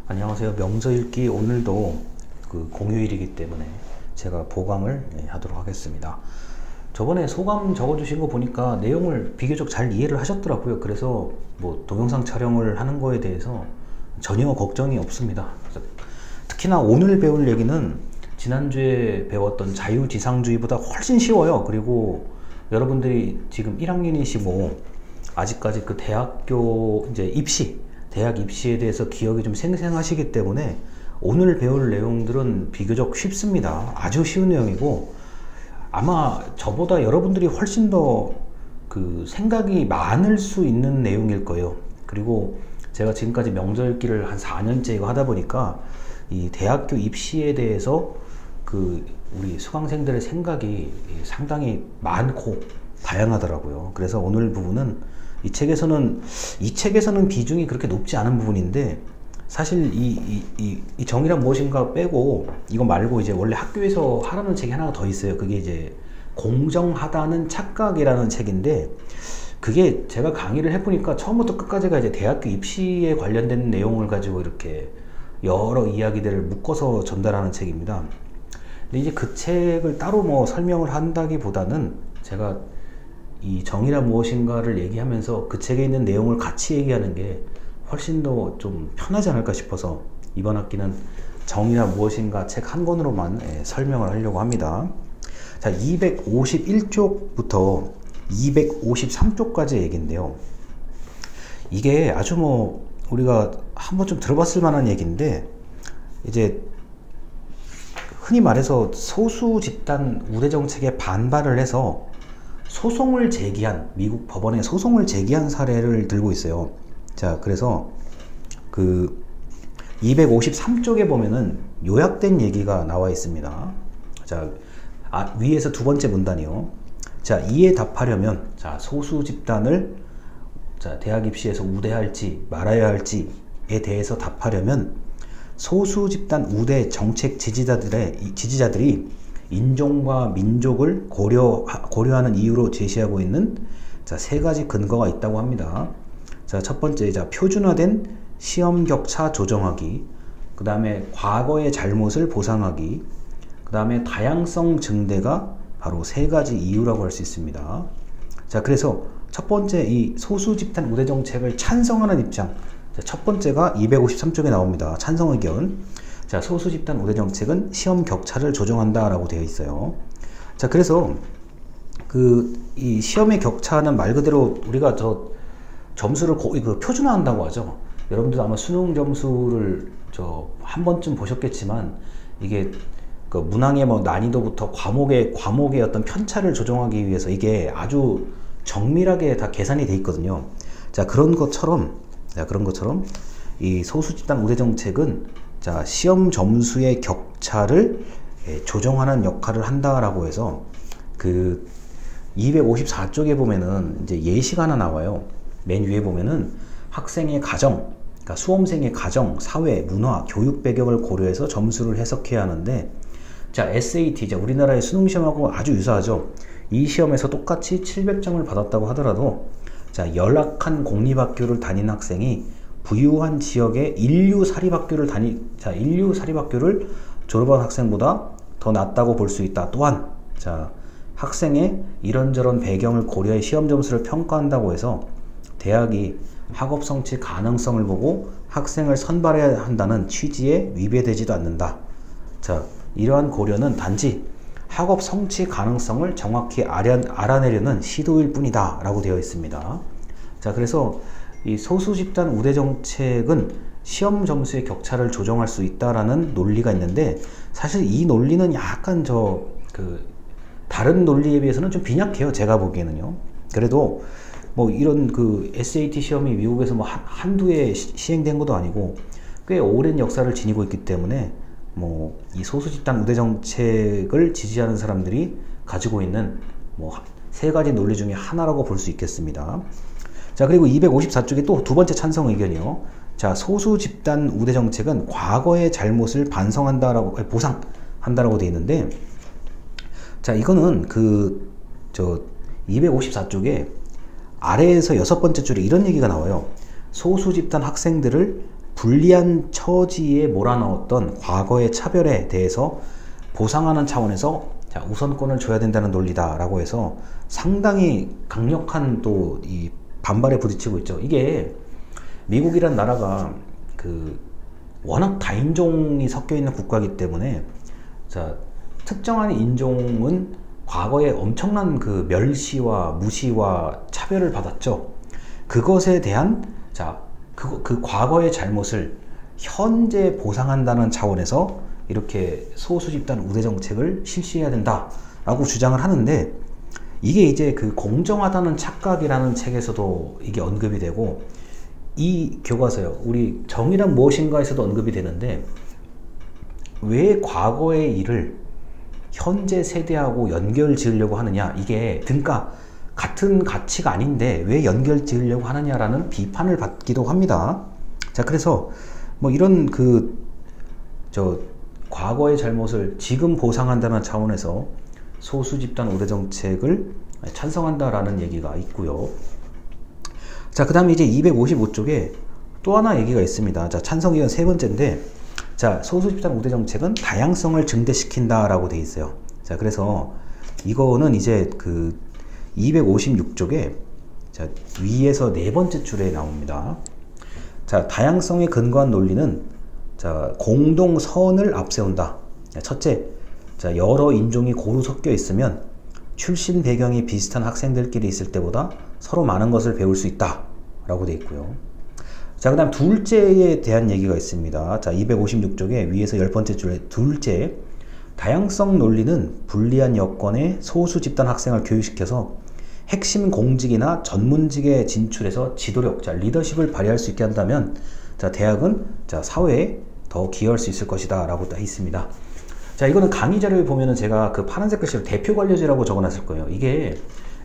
안녕하세요. 명저 읽기 오늘도 공휴일이기 때문에 제가 보강을 하도록 하겠습니다. 저번에 소감 적어주신 거 보니까 내용을 비교적 잘 이해를 하셨더라고요. 그래서 뭐 동영상 촬영을 하는 거에 대해서 전혀 걱정이 없습니다. 특히나 오늘 배울 얘기는 지난주에 배웠던 자유지상주의보다 훨씬 쉬워요. 그리고 여러분들이 지금 1학년이시고 아직까지 그 대학교 이제 대학 입시에 대해서 기억이 좀 생생하시기 때문에 오늘 배울 내용들은 비교적 쉽습니다. 아주 쉬운 내용이고 아마 저보다 여러분들이 훨씬 더 생각이 많을 수 있는 내용일 거예요. 그리고 제가 지금까지 명저 읽기를 한 4년째 이거 하다 보니까 이 대학교 입시에 대해서 우리 수강생들의 생각이 상당히 많고 다양하더라고요. 그래서 오늘 부분은 이 책에서는 비중이 그렇게 높지 않은 부분인데 사실 이 정의란 무엇인가 빼고 이거 말고 이제 원래 학교에서 하라는 책이 하나가 더 있어요. 그게 이제 공정하다는 착각이라는 책인데 그게 제가 강의를 해보니까 처음부터 끝까지가 이제 대학교 입시에 관련된 내용을 가지고 이렇게 여러 이야기들을 묶어서 전달하는 책입니다. 근데 이제 그 책을 따로 뭐 설명을 한다기보다는 제가 이 정의란 무엇인가를 얘기하면서 그 책에 있는 내용을 같이 얘기하는 게 훨씬 더 좀 편하지 않을까 싶어서 이번 학기는 정의란 무엇인가 책 한 권으로만 설명을 하려고 합니다. 자, 251쪽부터 253쪽까지 얘기인데요. 이게 아주 뭐 우리가 한 번쯤 들어봤을 만한 얘기인데 이제 흔히 말해서 소수 집단 우대 정책에 반발을 해서 미국 법원에 소송을 제기한 사례를 들고 있어요. 자, 그래서 253쪽에 보면은 요약된 얘기가 나와 있습니다. 자, 위에서 두 번째 문단이요. 자, 이에 답하려면, 자, 소수 집단을 대학 입시에서 우대할지 말아야 할지에 대해서 답하려면 소수 집단 우대 정책 지지자들이 인종과 민족을 고려하는 이유로 제시하고 있는 세 가지 근거가 있다고 합니다. 자, 첫 번째, 표준화된 시험 격차 조정하기, 그 다음에 과거의 잘못을 보상하기, 그 다음에 다양성 증대가 바로 세 가지 이유라고 할 수 있습니다. 자, 그래서 첫 번째 이 소수 집단 우대 정책을 찬성하는 입장, 첫 번째가 253쪽에 나옵니다. 찬성 의견. 자, 소수 집단 우대 정책은 시험 격차를 조정한다 라고 되어 있어요. 자, 그래서 이 시험의 격차는 말 그대로 우리가 점수를 거의 표준화한다고 하죠. 여러분들도 아마 수능 점수를 한 번쯤 보셨겠지만 이게 문항의 뭐 난이도부터 과목의 어떤 편차를 조정하기 위해서 이게 아주 정밀하게 다 계산이 돼 있거든요. 자, 그런 것처럼 이 소수 집단 우대 정책은 시험 점수의 격차를 조정하는 역할을 한다라고 해서 254쪽에 보면은 이제 예시가 하나 나와요. 맨 위에 보면은 학생의 가정, 그러니까 수험생의 가정, 사회, 문화, 교육 배경을 고려해서 점수를 해석해야 하는데, 자, SAT, 우리나라의 수능 시험하고 아주 유사하죠. 이 시험에서 똑같이 700점을 받았다고 하더라도, 자, 열악한 공립학교를 다닌 학생이 부유한 지역의 인류 사립학교를 졸업한 학생보다 더 낫다고 볼 수 있다. 또한, 자, 학생의 이런저런 배경을 고려해 시험 점수를 평가한다고 해서 대학이 학업 성취 가능성을 보고 학생을 선발해야 한다는 취지에 위배되지도 않는다. 자, 이러한 고려는 단지 학업 성취 가능성을 정확히 알아내려는 시도일 뿐이다 라고 되어 있습니다. 자, 그래서 이 소수 집단 우대 정책은 시험 점수의 격차를 조정할 수 있다라는 논리가 있는데 사실 이 논리는 약간 다른 논리에 비해서는 좀 빈약해요. 제가 보기에는요. 그래도 뭐 이런 SAT 시험이 미국에서 뭐 한두 해 시행된 것도 아니고 꽤 오랜 역사를 지니고 있기 때문에 뭐 이 소수 집단 우대 정책을 지지하는 사람들이 가지고 있는 뭐 세 가지 논리 중에 하나라고 볼 수 있겠습니다. 자, 그리고 254쪽에 또 두 번째 찬성 의견이요. 자, 소수 집단 우대 정책은 과거의 잘못을 보상한다라고 되어 있는데, 자, 이거는 254쪽에 아래에서 여섯 번째 줄에 이런 얘기가 나와요. 소수 집단 학생들을 불리한 처지에 몰아넣었던 과거의 차별에 대해서 보상하는 차원에서 자, 우선권을 줘야 된다는 논리다라고 해서 상당히 강력한 또 이 반발에 부딪히고 있죠. 이게 미국이란 나라가 그 워낙 다인종이 섞여 있는 국가이기 때문에 자, 특정한 인종은 과거에 엄청난 그 멸시와 무시와 차별을 받았죠. 그것에 대한 자, 그 과거의 잘못을 현재 보상한다는 차원에서 이렇게 소수 집단 우대 정책을 실시해야 된다라고 주장을 하는데, 이게 이제 그 공정하다는 착각이라는 책에서도 이게 언급이 되고, 이 교과서요, 우리 정의란 무엇인가에서도 언급이 되는데, 왜 과거의 일을 현재 세대하고 연결 지으려고 하느냐, 이게 그러니까 같은 가치가 아닌데 왜 연결 지으려고 하느냐라는 비판을 받기도 합니다. 자, 그래서 뭐 이런 과거의 잘못을 지금 보상한다는 차원에서 소수 집단 우대 정책을 찬성한다라는 얘기가 있고요. 자, 그 다음에 이제 255쪽에 또 하나 얘기가 있습니다. 자, 찬성 의견 세 번째인데, 자, 소수 집단 우대 정책은 다양성을 증대시킨다라고 돼 있어요. 자, 그래서 이거는 이제 그 256쪽에 자, 위에서 네 번째 줄에 나옵니다. 자, 다양성에 근거한 논리는 자, 공동선을 앞세운다. 첫째, 자, 여러 인종이 고루 섞여 있으면 출신 배경이 비슷한 학생들끼리 있을 때보다 서로 많은 것을 배울 수 있다 라고 되어 있고요. 자, 그 다음 둘째에 대한 얘기가 있습니다. 자, 256쪽에 위에서 10번째 줄에 둘째, 다양성 논리는 불리한 여건의 소수 집단 학생을 교육시켜서 핵심 공직이나 전문직에 진출해서 지도력, 자, 리더십을 발휘할 수 있게 한다면 자, 대학은 자, 사회에 더 기여할 수 있을 것이다 라고 딱 있습니다. 자, 이거는 강의 자료에 보면은 제가 그 파란색 글씨로 대표 관료제라고 적어놨을 거예요. 이게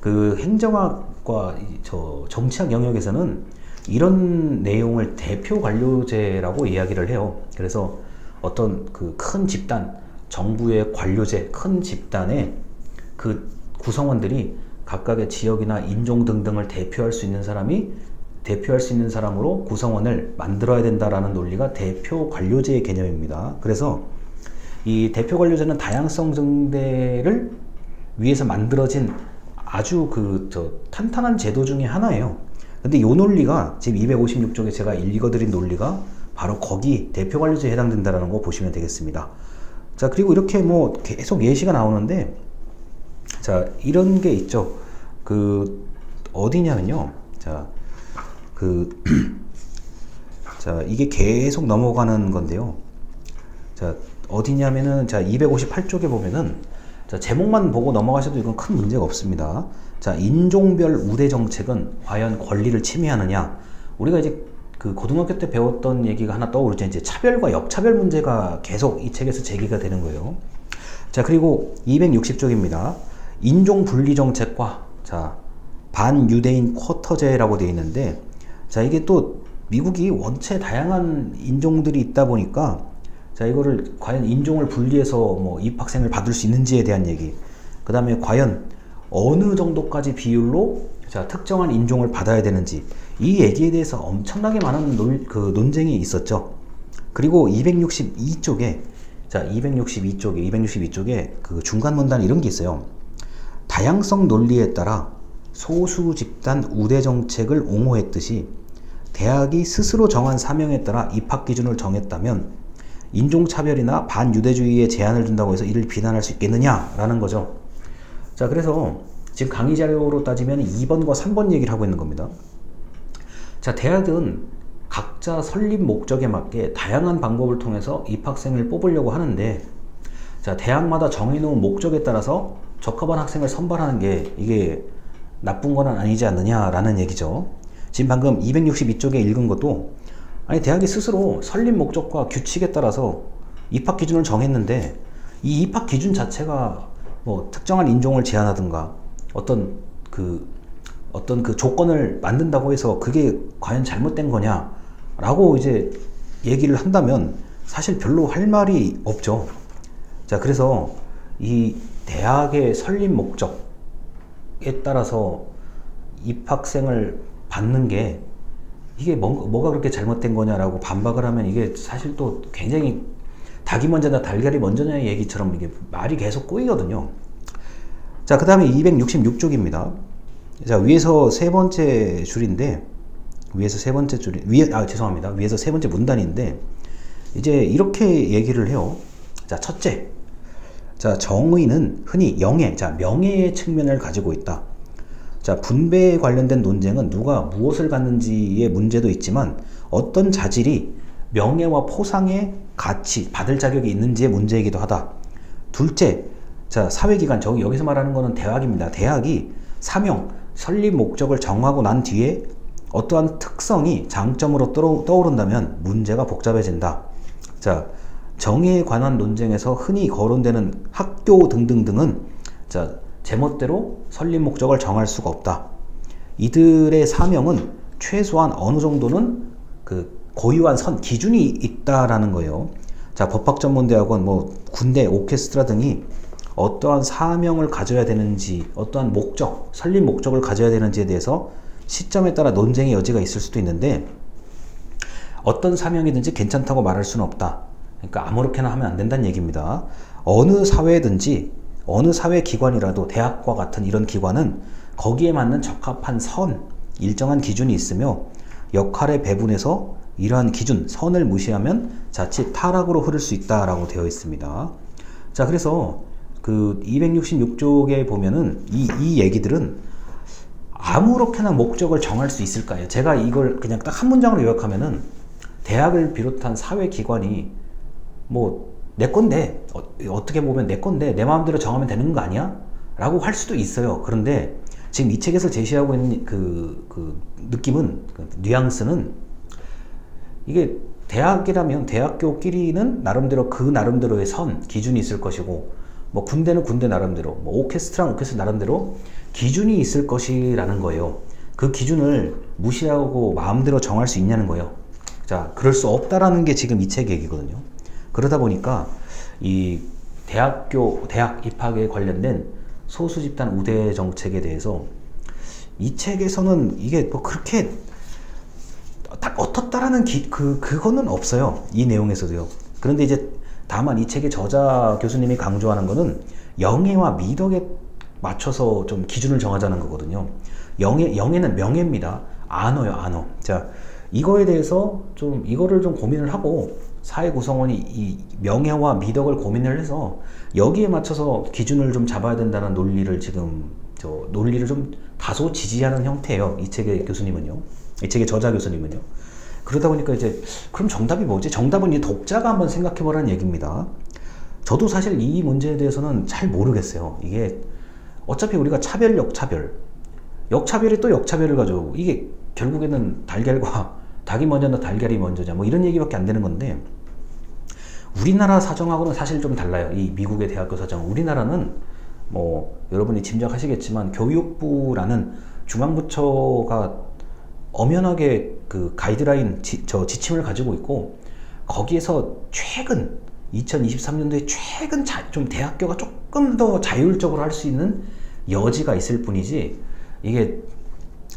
그 행정학과 정치학 영역에서는 이런 내용을 대표 관료제라고 이야기를 해요. 그래서 어떤 그 큰 집단, 정부의 관료제, 큰 집단의 그 구성원들이 각각의 지역이나 인종 등등을 대표할 수 있는 사람이 대표할 수 있는 사람으로 구성원을 만들어야 된다라는 논리가 대표 관료제의 개념입니다. 그래서 이 대표 관료제는 다양성 증대를 위해서 만들어진 아주 탄탄한 제도 중에 하나예요. 근데 이 논리가 지금 256쪽에 제가 읽어드린 논리가 바로 거기 대표 관료제에 해당된다는 거 보시면 되겠습니다. 자, 그리고 이렇게 뭐 계속 예시가 나오는데, 자, 이런 게 있죠. 어디냐면요. 자, 자, 이게 계속 넘어가는 건데요. 자, 어디냐면은, 자, 258쪽에 보면은, 자, 제목만 보고 넘어가셔도 이건 큰 문제가 없습니다. 자, 인종별 우대 정책은 과연 권리를 침해하느냐. 우리가 이제 그 고등학교 때 배웠던 얘기가 하나 떠오르죠. 이제 차별과 역차별 문제가 계속 이 책에서 제기가 되는 거예요. 자, 그리고 260쪽입니다. 인종 분리 정책과 자, 반유대인 쿼터제라고 되어 있는데, 자, 이게 또 미국이 원체 다양한 인종들이 있다 보니까 자, 이거를 과연 인종을 분리해서 뭐 입학생을 받을 수 있는지에 대한 얘기, 그 다음에 과연 어느 정도까지 비율로 자, 특정한 인종을 받아야 되는지, 이 얘기에 대해서 엄청나게 많은 논쟁이 있었죠. 그리고 262쪽에 자, 262쪽에 그 중간 문단 이런 게 있어요. 다양성 논리에 따라 소수 집단 우대 정책을 옹호했듯이 대학이 스스로 정한 사명에 따라 입학 기준을 정했다면 인종차별이나 반유대주의에 제한을 둔다고 해서 이를 비난할 수 있겠느냐라는 거죠. 자, 그래서 지금 강의 자료로 따지면 2번과 3번 얘기를 하고 있는 겁니다. 자, 대학은 각자 설립 목적에 맞게 다양한 방법을 통해서 입학생을 뽑으려고 하는데, 자, 대학마다 정해놓은 목적에 따라서 적합한 학생을 선발하는 게 이게 나쁜 건 아니지 않느냐라는 얘기죠. 지금 방금 262쪽에 읽은 것도, 아니, 대학이 스스로 설립 목적과 규칙에 따라서 입학 기준을 정했는데, 이 입학 기준 자체가 뭐 특정한 인종을 제한하든가 어떤 그 조건을 만든다고 해서 그게 과연 잘못된 거냐 라고 이제 얘기를 한다면 사실 별로 할 말이 없죠. 자, 그래서 이 대학의 설립 목적에 따라서 입학생을 받는 게 이게 뭐가 그렇게 잘못된 거냐라고 반박을 하면 이게 사실 또 굉장히 닭이 먼저냐 달걀이 먼저냐의 얘기처럼 이게 말이 계속 꼬이거든요. 자, 그 다음에 266쪽입니다. 자, 위에서 세 번째 줄인데, 위에서 세 번째 줄이, 죄송합니다. 위에서 세 번째 문단인데, 이제 이렇게 얘기를 해요. 자, 첫째. 자, 정의는 흔히 영예, 자, 명예의 측면을 가지고 있다. 자, 분배에 관련된 논쟁은 누가 무엇을 갖는지의 문제도 있지만 어떤 자질이 명예와 포상의 가치, 받을 자격이 있는지의 문제이기도 하다. 둘째, 자, 사회기관, 여기서 말하는 거는 대학입니다. 대학이 사명, 설립 목적을 정하고 난 뒤에 어떠한 특성이 장점으로 떠오른다면 문제가 복잡해진다. 자, 정의에 관한 논쟁에서 흔히 거론되는 학교 등등등은 자, 제멋대로 설립 목적을 정할 수가 없다. 이들의 사명은 최소한 어느 정도는 그 고유한 기준이 있다라는 거예요. 자, 법학전문대학원, 뭐 군대, 오케스트라 등이 어떠한 사명을 가져야 되는지, 어떠한 목적, 설립 목적을 가져야 되는지에 대해서 시점에 따라 논쟁의 여지가 있을 수도 있는데 어떤 사명이든지 괜찮다고 말할 수는 없다. 그러니까 아무렇게나 하면 안 된다는 얘기입니다. 어느 사회든지 어느 사회기관이라도 대학과 같은 이런 기관은 거기에 맞는 적합한 일정한 기준이 있으며 역할의 배분에서 이러한 기준, 선을 무시하면 자칫 타락으로 흐를 수 있다라고 되어 있습니다. 자, 그래서 그 266쪽에 보면은 이 얘기들은 아무렇게나 목적을 정할 수 있을까요? 제가 이걸 그냥 딱 한 문장으로 요약하면은 대학을 비롯한 사회기관이 뭐 내 건데 어떻게 보면 내 건데 내 마음대로 정하면 되는 거 아니야? 라고 할 수도 있어요. 그런데 지금 이 책에서 제시하고 있는 그 느낌은, 그 뉘앙스는 이게 대학이라면 대학교끼리는 나름대로 그 나름대로의 기준이 있을 것이고 뭐 군대는 군대 나름대로, 뭐 오케스트라는 오케스트라 나름대로 기준이 있을 것이라는 거예요. 그 기준을 무시하고 마음대로 정할 수 있냐는 거예요. 자, 그럴 수 없다라는 게 지금 이 책 얘기거든요. 그러다 보니까 이 대학 입학에 관련된 소수 집단 우대 정책에 대해서 이 책에서는 이게 뭐 그렇게 딱 어떻다라는 그거는 없어요. 이 내용에서도요. 그런데 이제 다만 이 책의 저자 교수님이 강조하는 거는 영예와 미덕에 맞춰서 좀 기준을 정하자는 거거든요. 영예는 명예입니다. 안어요, 안어. 자, 이거에 대해서 이거를 좀 고민을 하고 사회 구성원이 이 명예와 미덕을 고민을 해서 여기에 맞춰서 기준을 좀 잡아야 된다는 논리를 논리를 좀 다소 지지하는 형태예요. 이 책의 교수님은요. 이 책의 저자 교수님은요. 그러다 보니까 이제 그럼 정답이 뭐지? 정답은 이 독자가 한번 생각해 보라는 얘기입니다. 저도 사실 이 문제에 대해서는 잘 모르겠어요. 이게 어차피 우리가 역차별이 또 역차별을 가져오고 이게 결국에는 달걀과 닭이 먼저냐 달걀이 먼저냐 뭐 이런 얘기밖에 안 되는 건데 우리나라 사정하고는 사실 좀 달라요. 이 미국의 대학교 사정. 우리나라는 뭐 여러분이 짐작하시겠지만 교육부라는 중앙부처가 엄연하게 그 가이드라인 지침을 가지고 있고 거기에서 최근 2023년도에 좀 대학교가 조금 더 자율적으로 할 수 있는 여지가 있을 뿐이지 이게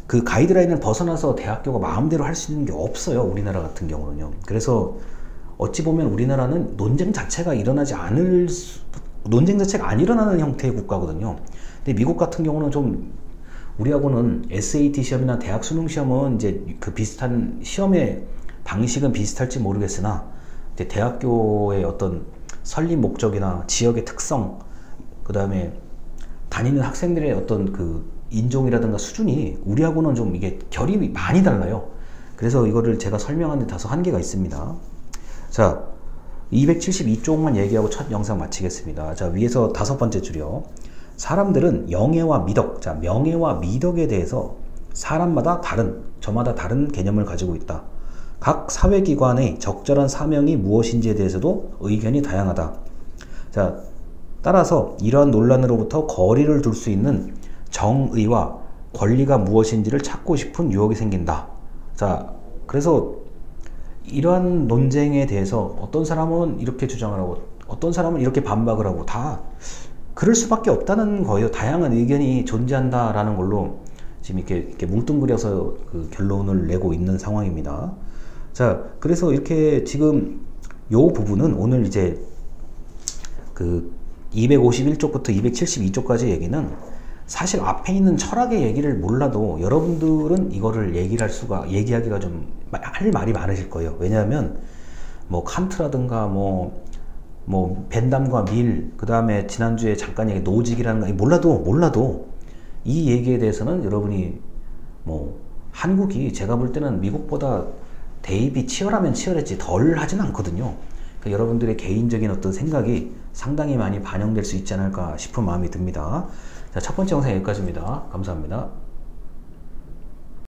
그 가이드라인을 벗어나서 대학교가 마음대로 할 수 있는 게 없어요. 우리나라 같은 경우는요. 그래서 어찌 보면 우리나라는 논쟁 자체가 안 일어나는 형태의 국가거든요. 근데 미국 같은 경우는 좀 우리하고는 SAT 시험이나 대학 수능 시험은 이제 그 비슷한 시험의 방식은 비슷할지 모르겠으나 이제 대학교의 어떤 설립 목적이나 지역의 특성, 그 다음에 다니는 학생들의 어떤 그 인종이라든가 수준이 우리하고는 좀 이게 결이 많이 달라요. 그래서 이거를 제가 설명하는 데 다소 한계가 있습니다. 자, 272쪽만 얘기하고 첫 영상 마치겠습니다. 자, 위에서 5번째 줄이요. 사람들은 영예와 미덕, 자, 명예와 미덕에 대해서 저마다 다른 개념을 가지고 있다. 각 사회기관의 적절한 사명이 무엇인지에 대해서도 의견이 다양하다. 자, 따라서 이러한 논란으로부터 거리를 둘 수 있는 정의와 권리가 무엇인지를 찾고 싶은 유혹이 생긴다. 자, 그래서 이러한 논쟁에 대해서 어떤 사람은 이렇게 주장을 하고 어떤 사람은 이렇게 반박을 하고 다 그럴 수밖에 없다는 거예요. 다양한 의견이 존재한다라는 걸로 지금 이렇게 뭉뚱그려서 그 결론을 내고 있는 상황입니다. 자, 그래서 이렇게 지금 요 부분은 오늘 이제 그 251쪽부터 272쪽까지 얘기는 사실 앞에 있는 철학의 얘기를 몰라도 여러분들은 이거를 얘기하기가 좀 할 말이 많으실 거예요. 왜냐하면 뭐 칸트라든가 뭐 벤담과 밀, 그 다음에 지난주에 잠깐 얘기 노직이라는 거 몰라도 이 얘기에 대해서는 여러분이 뭐 한국이 제가 볼 때는 미국보다 대입이 치열하면 치열했지 덜 하진 않거든요. 그러니까 여러분들의 개인적인 어떤 생각이 상당히 많이 반영될 수 있지 않을까 싶은 마음이 듭니다. 자, 첫 번째 영상 여기까지입니다. 감사합니다.